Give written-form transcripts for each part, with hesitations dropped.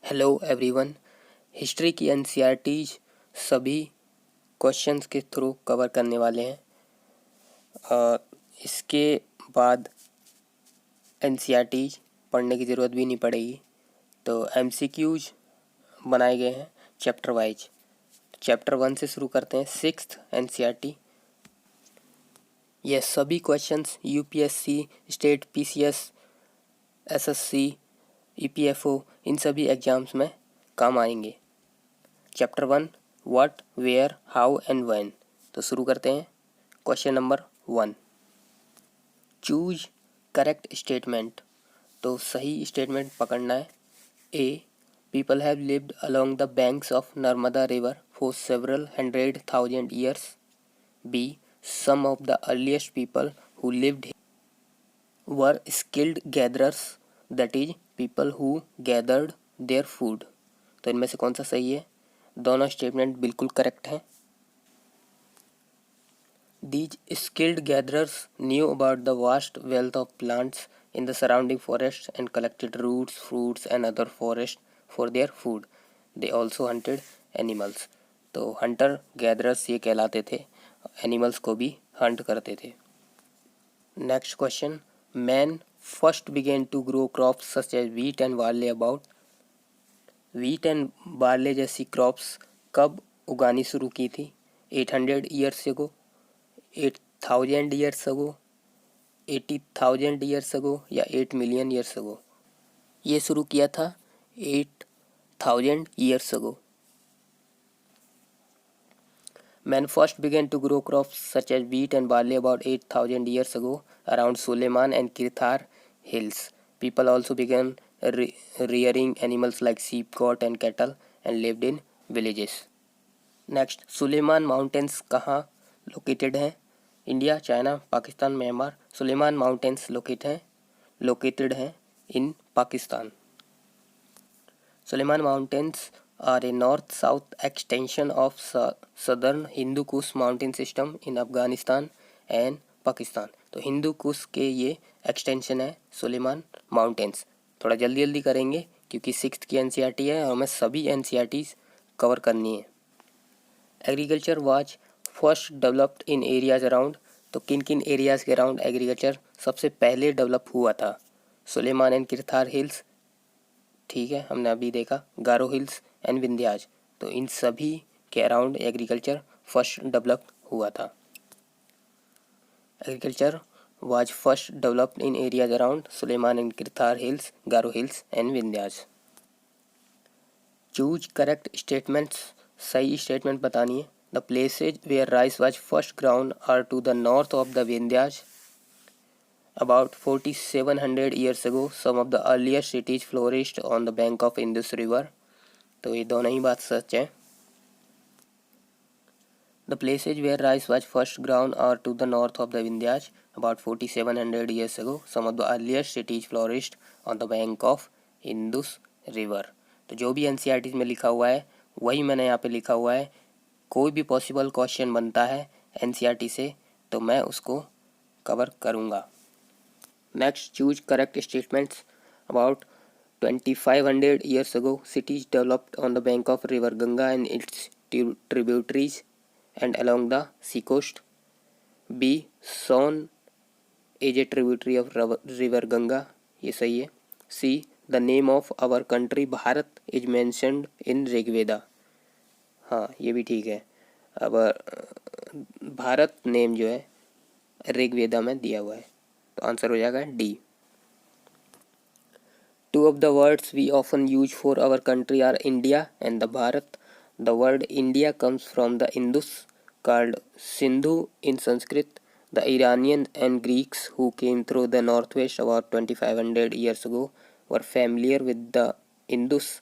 Hello everyone. History की NCERTs सभी questions के थ्रू कवर करने वाले हैं। इसके बाद एनसीईआरटीज पढ़ने की ज़रूरत भी नहीं पड़ेगी। तो एमसीक्यूज बनाए गए हैं चैप्टर वाइज। चैप्टर 1 से शुरू करते हैं। 6th NCERT. यह सभी questions UPSC, state PCS, SSC, EPFO इन सभी एग्जाम्स में काम आएंगे। Chapter 1 what, where, how and when. तो शुरू करते हैं। Question number 1, choose correct statement. तो सही स्टेटमेंट पकड़ना है। A, people have lived along the banks of Narmada river for several 100,000 years. B, some of the earliest people who lived were skilled gatherers, that is people who gathered their food. तो इनमें से कौन सा सही है? दोनों स्टेटमेंट बिल्कुल correct हैं। These skilled gatherers knew about the vast wealth of plants in the surrounding forests and collected roots, fruits and other forests for their food. They also hunted animals. तो हंटर गैदरर्स ये कहलाते थे, animals को भी hunt करते थे। Next question, man first began to grow crops such as wheat and barley about. Wheat and barley जैसी crops कब उगानी शुरू की थी? 800 years ago, 8,000 years ago, 80,000 years ago या 8 मिलियन ईयर्स अगो? ये शुरू किया था 8,000 years ago. Man first began to grow crops such as wheat and barley about 8,000 years ago around Suleiman and Kirthar hills. People also began rearing animals like sheep, goat and cattle and lived in villages. Next, Sulaiman mountains कहाँ located हैं? India, China, Pakistan, Myanmar. Sulaiman mountains located हैं in Pakistan. Sulaiman mountains are a north south extension of southern Hindu Kush mountain system in Afghanistan and Pakistan. तो हिंदू कुश के ये extension है Suleman mountains. थोड़ा जल्दी जल्दी करेंगे क्योंकि 6th की एनसीईआरटी है और हमें सभी एनसीईआरटीज कवर करनी है। Agriculture was first developed in areas around. तो किन किन एरियाज़ के अराउंड एग्रीकल्चर सबसे पहले डेवलप हुआ था? सुलेमान एंड किरथार हिल्स, ठीक है, हमने अभी देखा, गारो हिल्स एंड विंध्याज। तो इन सभी के अराउंड एग्रीकल्चर फर्स्ट डेवलप हुआ था। Agriculture was first developed in areas around Sulaiman and Kirthar hills, Garo hills and Vindhyas. Choose correct statements. सही स्टेटमेंट बतानी है। The places where rice was first ground are to the north of the Vindhyas about 4,700 years ago. Some of the earliest cities flourished on the bank of Indus River. तो ये दोनों ही बात सच है। The places where rice was first ground are to the north of the Vindhyas about 4,700 years ago. Some of the earliest cities flourished on the bank of Indus River. तो जो भी NCERT में लिखा हुआ है वही मैंने यहाँ पे लिखा हुआ है। कोई भी पॉसिबल क्वेश्चन बनता है एनसीईआरटी से तो मैं उसको कवर करूँगा। Next, choose correct statements. About 2,500 years ago, cities developed on the bank of river Ganga and its tributaries and along the seacoast. B, Son is a tributary of river Ganga. ये सही है। C, the name of our country Bharat is mentioned in Rigveda. हाँ, ये भी ठीक है। अब Bharat name जो है ऋग्वेदा में दिया हुआ है तो आंसर हो जाएगा D. Two of the words we often use for our country are India and the Bharat. The word India comes from the Indus, called Sindhu in Sanskrit. The Iranians and Greeks who came through the northwest about 2,500 years ago were familiar with the Indus,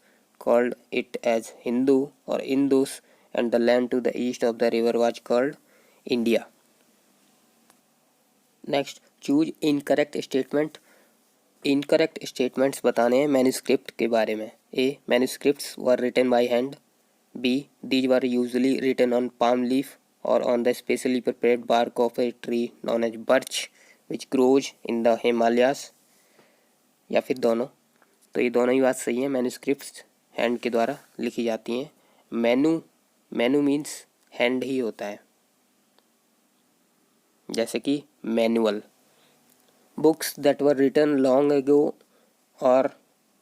called it as Hindu or Indus, and the land to the east of the river was called India. Next, choose incorrect statement. Incorrect statements बताने हैं manuscript के बारे में। A, manuscripts were written by hand. B, these were usually written on palm leaf और on the specially prepared bark of a tree known as birch which grows in the Himalayas. या फिर दोनों। तो ये दोनों ही बात सही है। मैन्युस्क्रिप्ट्स हैंड के द्वारा लिखी जाती हैं। मेनू मीन्स हैंड ही होता है, जैसे कि manual. Books that were written long ago are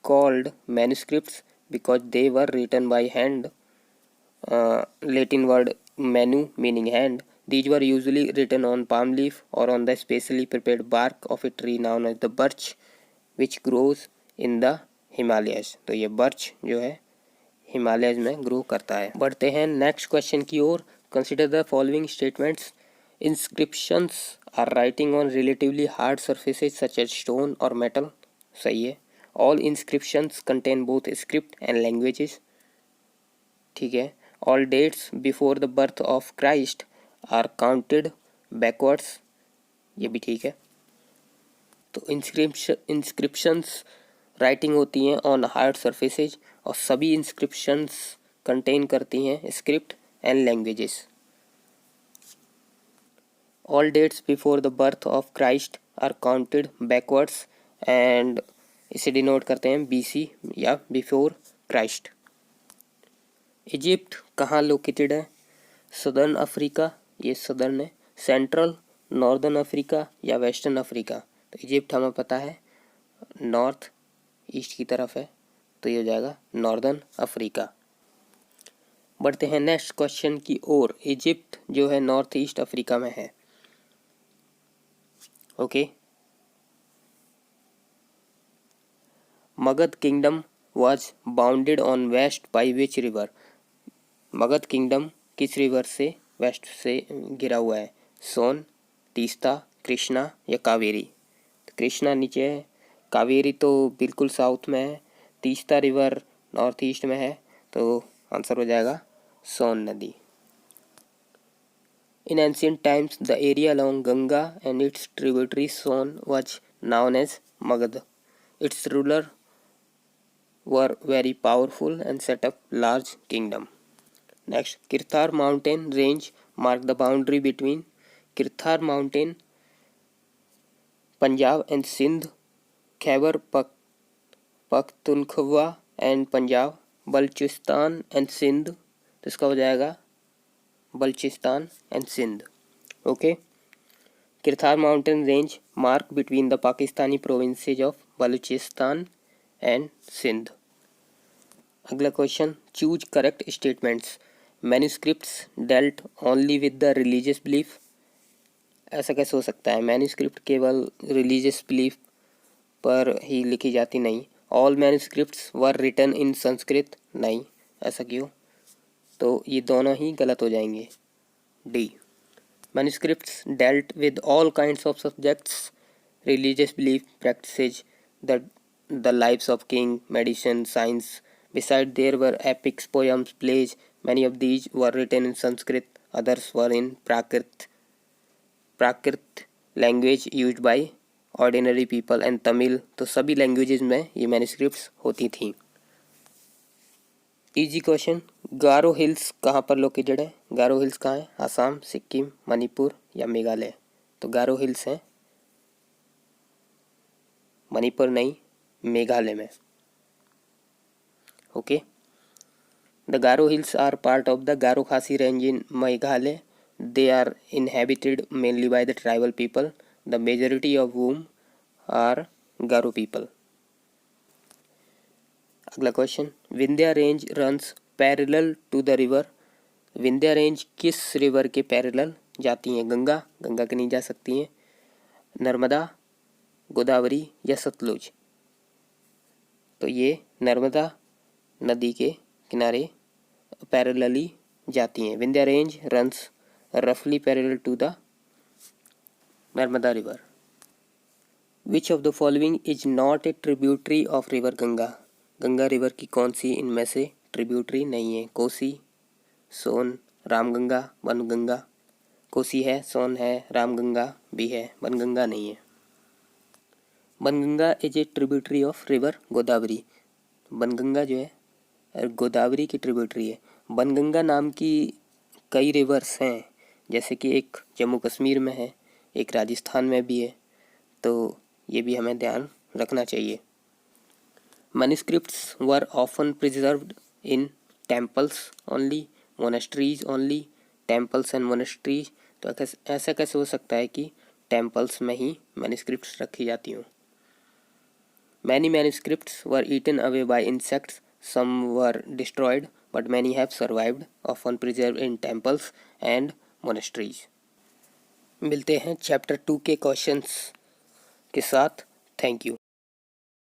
called manuscripts because they were written by hand. Latin word menu meaning hand. These were usually written on palm leaf or on the specially prepared bark of a tree known as the birch, which grows in the Himalayas. तो ये birch जो है Himalayas में grow करता है। बढ़ते हैं next question की ओर। Consider the following statements. Inscriptions are writing on relatively hard surfaces such as stone और मेटल। सही है। All inscriptions contain both script and languages. ठीक है। All dates before the birth of Christ are counted backwards. ये भी ठीक है। तो इंस्क्रिप्शंस राइटिंग होती हैं ऑन हार्ड सरफेसेज और सभी इंस्क्रिप्शंस कंटेन करती हैं script and languages. All dates before the birth of Christ are counted backwards and इसे डिनोट करते हैं BC या बिफोर क्राइस्ट। इजिप्ट कहाँ लोकेटेड है? सदर्न अफ्रीका, ये सदर्न है। सेंट्रल, नॉर्दर्न अफ्रीका या वेस्टर्न अफ्रीका? तो इजिप्ट हमें पता है नॉर्थ ईस्ट की तरफ है, तो ये हो जाएगा नॉर्दर्न अफ्रीका। बढ़ते हैं नेक्स्ट क्वेश्चन की ओर। इजिप्ट जो है नॉर्थ ईस्ट अफ्रीका में है। Okay. Magadh kingdom was bounded on west by which river? Magadh kingdom किस रिवर से वेस्ट से घिरा हुआ है? सोन, तीस्ता, कृष्णा या कावेरी? तो कृष्णा नीचे है, कावेरी तो बिल्कुल साउथ में है, तीस्ता रिवर नॉर्थ ईस्ट में है, तो आंसर हो जाएगा सोन नदी। In ancient times the area along Ganga and its tributary Son was known as Magadh. Its ruler were very powerful and set up large kingdom. Next, Kirthar mountain range mark the boundary between Kirthar mountain, Punjab and Sindh, Khyber Pakhtunkhwa and Punjab, Balochistan and Sindh। तो इसका हो जाएगा Baluchistan and Sindh. Okay. Kirthar mountain range mark between the Pakistani provinces of Baluchistan and Sindh. अगला question, choose correct statements. Manuscripts dealt only with the religious belief. ऐसा कैसे हो सकता है? मैन्यूस्क्रिप्ट केवल रिलीजियस बिलीफ पर ही लिखी जाती नहीं। All manuscripts were written in Sanskrit. नहीं, ऐसा क्यों? तो ये दोनों ही गलत हो जाएंगे। D, manuscripts dealt with all kinds of subjects, religious belief, practices, the lives of king, medicine, science. Besides, there were epics, poems, plays. Many of these were written in Sanskrit. Others were in Prakrit language used by ordinary people and Tamil. तो सभी languages में ये manuscripts होती थी। Easy question, गारो hills कहाँ पर located है? गारो hills कहाँ है? आसाम, सिक्किम, मणिपुर या मेघालय? तो गारो हिल्स हैं मणिपुर नहीं, मेघालय में। Okay. The Garo Hills are part of the Garo Khasi range in Meghalaya. They are inhabited mainly by the tribal people, the majority of whom are Garo people. अगला question, Vindhya range runs parallel to the river. Vindhya range किस river के parallel जाती हैं? गंगा, गंगा के नहीं जा सकती हैं, नर्मदा, गोदावरी या सतलुज? तो ये नर्मदा नदी के किनारे पैरेलली जाती हैं। विंध्या रेंज रन्स रफली parallel to the Narmada river. Which of the following is not a tributary of river Ganga? Ganga river की कौन सी इनमें से ट्रिब्यूटरी नहीं है? कोसी, सोन, रामगंगा, बनगंगा। कोसी है, सोन है, रामगंगा भी है, बनगंगा नहीं है। Banganga is a tributary of river Godavari. Banganga जो है गोदावरी की ट्रिब्यूटरी है। बनगंगा नाम की कई रिवर्स हैं, जैसे कि एक जम्मू कश्मीर में है, एक राजस्थान में भी है, तो ये भी हमें ध्यान रखना चाहिए। Manuscripts were often preserved in temples only, monasteries only, temples and monasteries. तो ऐसा कैसे हो सकता है कि टेम्पल्स में ही मैन्युस्क्रिप्ट्स रखी जाती हों। Many manuscripts were eaten away by insects, some were destroyed but many have survived, often preserved in temples and monasteries. मिलते हैं चैप्टर 2 के क्वेश्चंस के साथ। Thank you.